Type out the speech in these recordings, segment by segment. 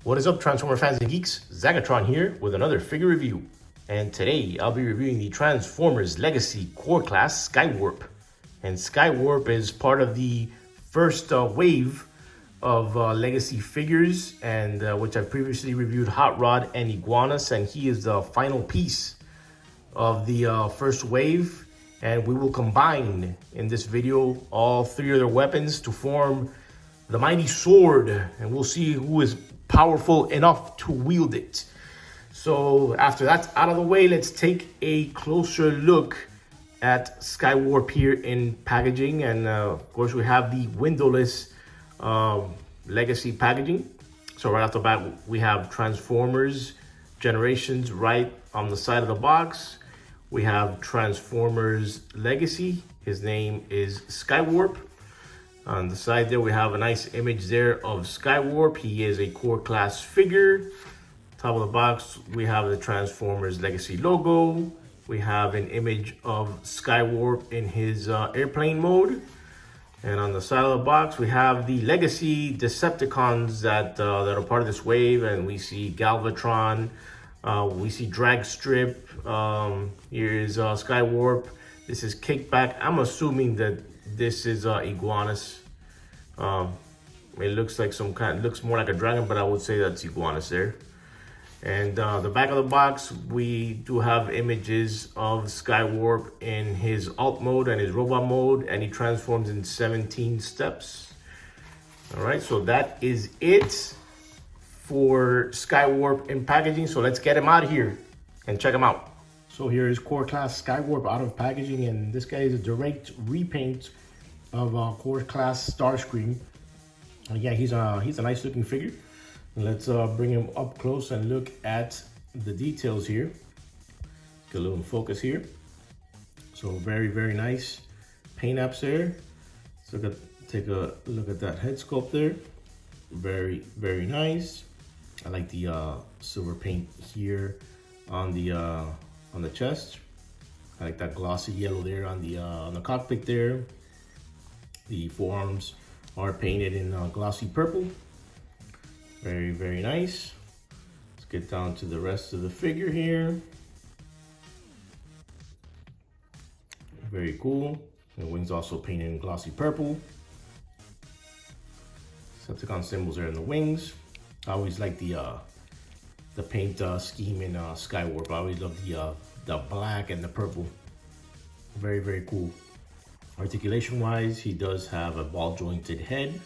What is up, Transformer fans and geeks? Zagatron here with another figure review. And today I'll be reviewing the Transformers Legacy Core Class Skywarp. And Skywarp is part of the first wave of Legacy figures, and which I've previously reviewed Hot Rod and Iguanas, and he is the final piece of the first wave. And we will combine in this video all three of their weapons to form the mighty sword, and we'll see who is powerful enough to wield it. So after that's out of the way, let's take a closer look at Skywarp here in packaging. And of course we have the windowless Legacy packaging. So right off the bat, we have Transformers Generations right on the side of the box. We have Transformers Legacy. His name is Skywarp. On the side there, we have a nice image there of Skywarp. He is a core class figure. Top of the box, we have the Transformers Legacy logo. We have an image of Skywarp in his airplane mode. And on the side of the box, we have the Legacy Decepticons that are part of this wave. And we see Galvatron, we see Dragstrip. Here is Skywarp. This is Kickback. I'm assuming that this is Iguanas. It looks like looks more like a dragon, but I would say that's Iguanas there. And the back of the box, we do have images of Skywarp in his alt mode and his robot mode, and he transforms in 17 steps. All right, so that is it for Skywarp in packaging. So let's get him out of here and check him out. So here is core class Skywarp out of packaging, and this guy is a direct repaint of core class Starscream. Yeah, he's a nice looking figure. Let's bring him up close and look at the details here. Get a little focus here. So very nice paint apps there. So take a look at that head sculpt there. Very nice. I like the silver paint here on the chest. I like that glossy yellow there on the cockpit there. The forearms are painted in glossy purple. Very nice. Let's get down to the rest of the figure here. Very cool. The wings also painted in glossy purple. Decepticon symbols are in the wings. I always like the paint scheme in Skywarp. I always love the black and the purple. Very cool. Articulation wise, he does have a ball jointed head.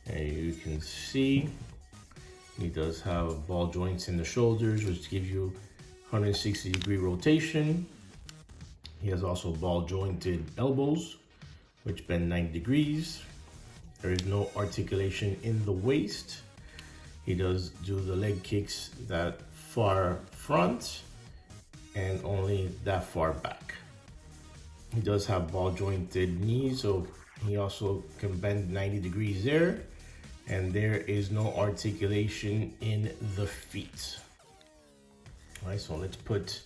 And you can see he does have ball joints in the shoulders, which gives you 160-degree rotation. He has also ball jointed elbows, which bend 90 degrees. There is no articulation in the waist. He does do the leg kicks that far front and only that far back. He does have ball jointed knees, so he also can bend 90 degrees there. And there is no articulation in the feet. All right, so let's put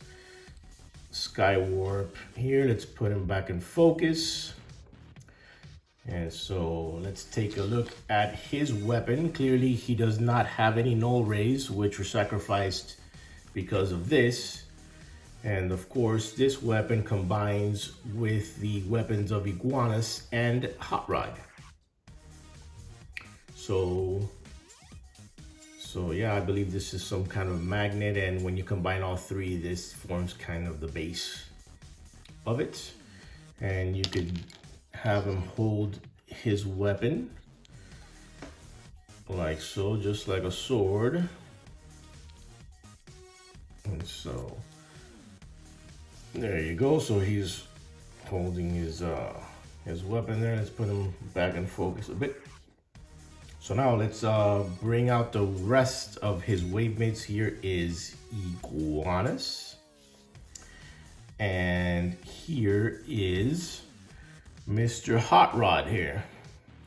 Skywarp here. Let's put him back in focus. And so let's take a look at his weapon. Clearly, he does not have any null rays, which were sacrificed because of this. And of course, this weapon combines with the weapons of Iguanas and Hot Rod. So yeah, I believe this is some kind of magnet, and when you combine all three, this forms kind of the base of it. And you could have him hold his weapon like so, just like a sword. And so there you go. So he's holding his weapon there. Let's put him back in focus a bit. So now let's bring out the rest of his wave mates. Here is Iguanas. And here is Mr. Hot Rod here.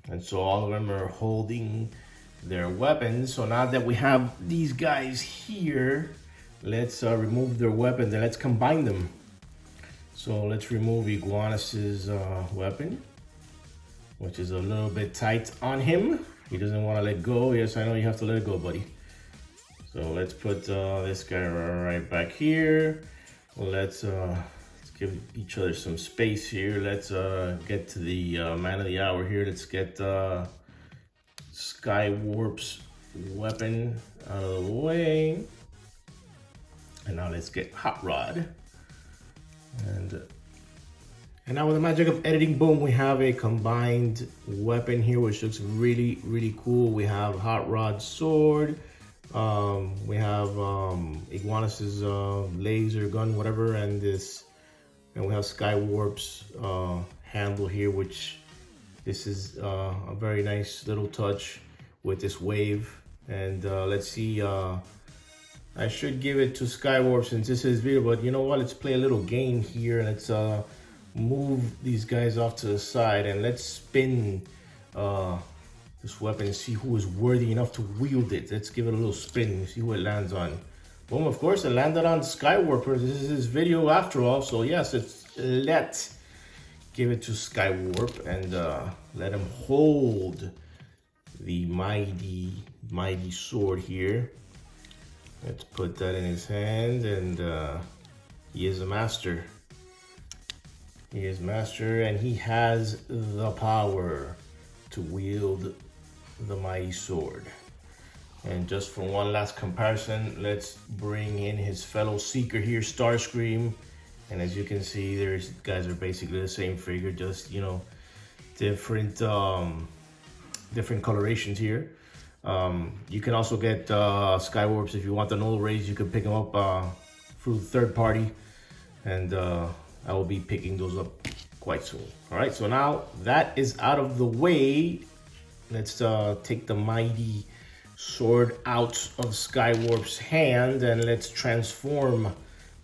And so all of them are holding their weapons. So now that we have these guys here, let's remove their weapons and let's combine them. So let's remove Iguanas's weapon, which is a little bit tight on him. He doesn't want to let go. Yes, I know you have to let it go, buddy. So let's put this guy right back here. Let's give each other some space here. Let's get to the man of the hour here. Let's get Skywarp's weapon out of the way. And now let's get Hot Rod. And now with the magic of editing, boom, we have a combined weapon here, which looks really, really cool. We have Hot Rod's sword. We have Iguanus's laser gun, whatever, and we have Skywarp's handle here, which this is a very nice little touch with this wave. And let's see, I should give it to Skywarp since this is video, but you know what? Let's play a little game here. Let's move these guys off to the side and let's spin this weapon and see who is worthy enough to wield it. Let's give it a little spin and see who it lands on. Boom, of course, it landed on Skywarper. This is his video after all, so yes, let's give it to Skywarp and let him hold the mighty sword here. Let's put that in his hand, and he is a master. He is master, and he has the power to wield the mighty sword. And just for one last comparison, let's bring in his fellow seeker here, Starscream. And as you can see, these guys are basically the same figure, just, you know, different colorations here. You can also get Skywarps if you want the null rays. You can pick them up through third party, and I will be picking those up quite soon. All right, so now that is out of the way, let's take the mighty sword out of Skywarp's hand and let's transform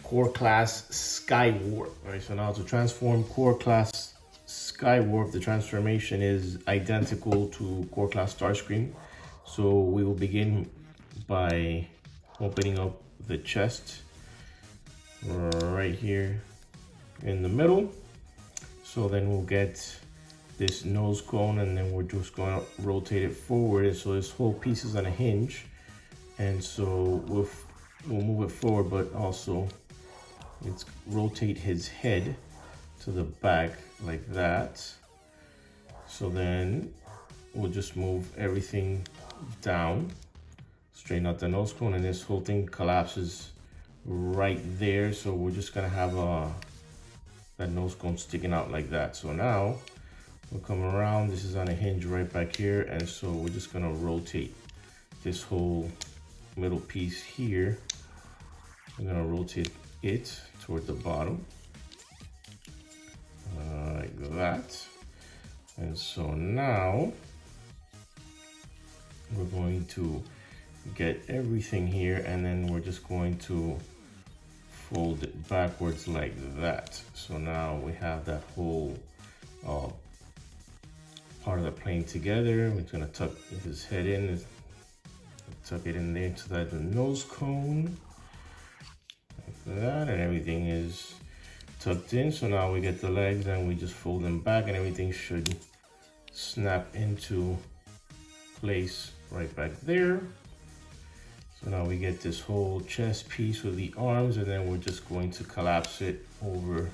Core Class Skywarp. All right, so now to transform Core Class Skywarp, the transformation is identical to Core Class Starscream. So we will begin by opening up the chest right here in the middle. So then we'll get this nose cone, and then we're just going to rotate it forward. So this whole piece is on a hinge, and so we'll move it forward, but also let's rotate his head to the back like that. So then we'll just move everything down, straighten out the nose cone, and this whole thing collapses right there. So we're just gonna have that nose cone sticking out like that. So now we'll come around. This is on a hinge right back here, and so we're just gonna rotate this whole middle piece here. We're gonna rotate it toward the bottom like that. And so now we're going to get everything here, and then we're just going to fold it backwards like that. So now we have that whole part of the plane together. We're gonna tuck his head in, tuck it in there into that nose cone like that, and everything is tucked in. So now we get the legs and we just fold them back, and everything should snap into place right back there. So now we get this whole chest piece with the arms, and then we're just going to collapse it over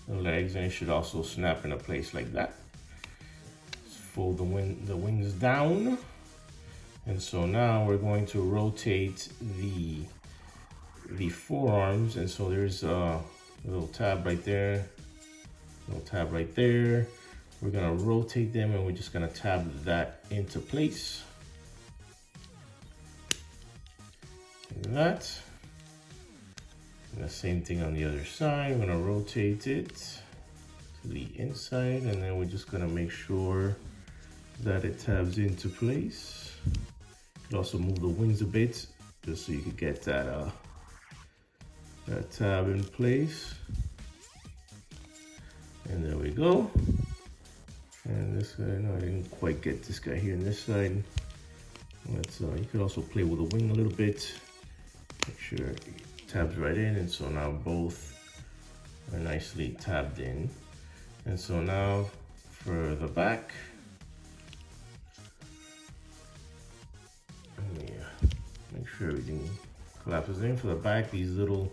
the legs, and it should also snap into place like that. Let's fold the wings down, and so now we're going to rotate the forearms, and so there's a little tab right there, little tab right there. We're gonna rotate them, and we're just gonna tab that into place. Like that. And the same thing on the other side. I'm gonna rotate it to the inside, and then we're just gonna make sure that it tabs into place. You can also move the wings a bit, just so you can get that tab in place. And there we go. And this guy, no, I didn't quite get this guy here on this side. Let's you could also play with the wing a little bit. Make sure it tabs right in, and so now both are nicely tabbed in. And so now for the back, sure everything collapses in. For the back, these little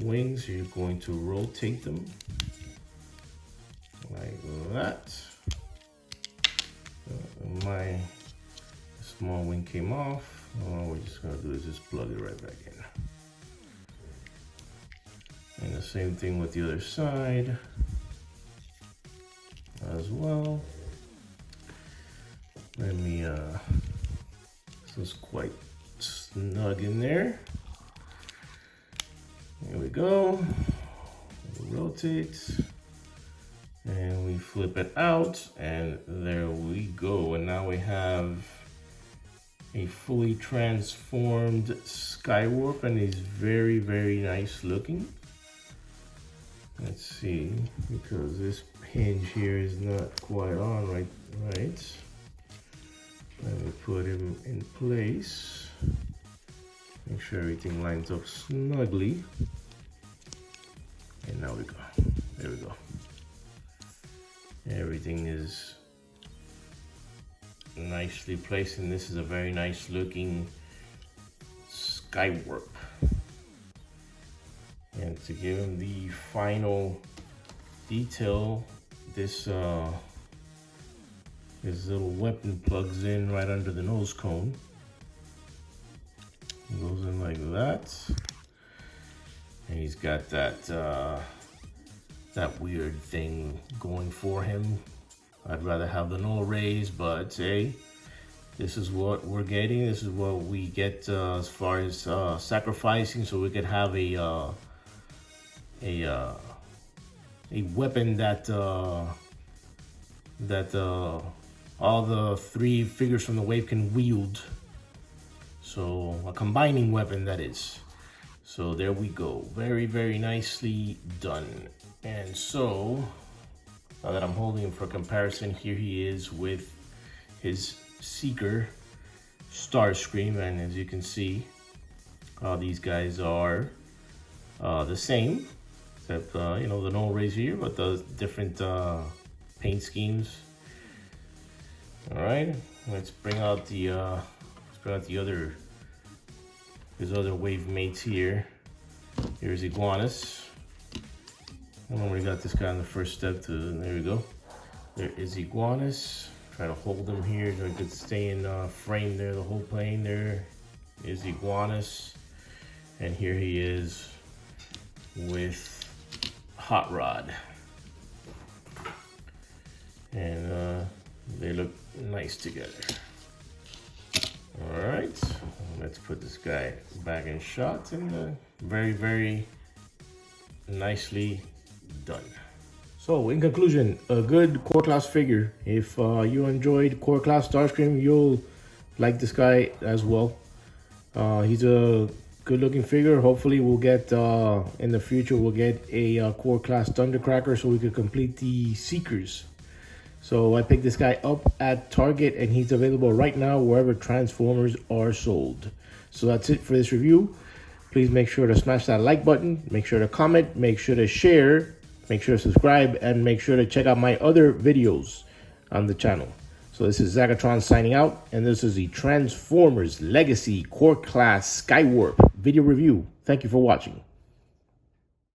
wings, you're going to rotate them like that. My small wing came off. All we're just gonna do is just plug it right back in. And the same thing with the other side as well. Let me, this is quite snug in there. There we go. We rotate and we flip it out, and there we go. And now we have a fully transformed Skywarp, and he's very, very nice looking. Let's see, because this hinge here is not quite on right. Let me put him in place. Make sure everything lines up snugly. And now we go. There we go. Everything is nicely placed, and this is a very nice looking Skywarp. And to give him the final detail, this little weapon plugs in right under the nose cone. It goes in like that, and he's got that that weird thing going for him. I'd rather have the null raise, but hey, this is what we're getting. This is what we get as far as sacrificing, so we could have a weapon that all the three figures from the wave can wield. So a combining weapon, that is. So there we go. Very, very nicely done. And so now that I'm holding him for comparison, here he is with his Seeker Starscream, and as you can see, these guys are the same, except you know, the null rays here, but the different paint schemes. All right, let's bring out the his other wave mates here. Here's Iguanus. I already got this guy on the first step there we go. There is Iguanus. Try to hold him here so he could stay in frame there, the whole plane. There is Iguanus. And here he is with Hot Rod. And they look nice together. All right, let's put this guy back in shot, and very, very nicely done. So in conclusion, a good core class figure. If you enjoyed core class Starscream, you'll like this guy as well. He's a good looking figure. Hopefully we'll get in the future we'll get a core class Thundercracker so we could complete the Seekers. So I picked this guy up at Target, and he's available right now wherever Transformers are sold. So that's it for this review. Please make sure to smash that like button, make sure to comment, make sure to share, make sure to subscribe, and make sure to check out my other videos on the channel. So this is Zagatron signing out, and this is the Transformers Legacy Core Class Skywarp video review. Thank you for watching.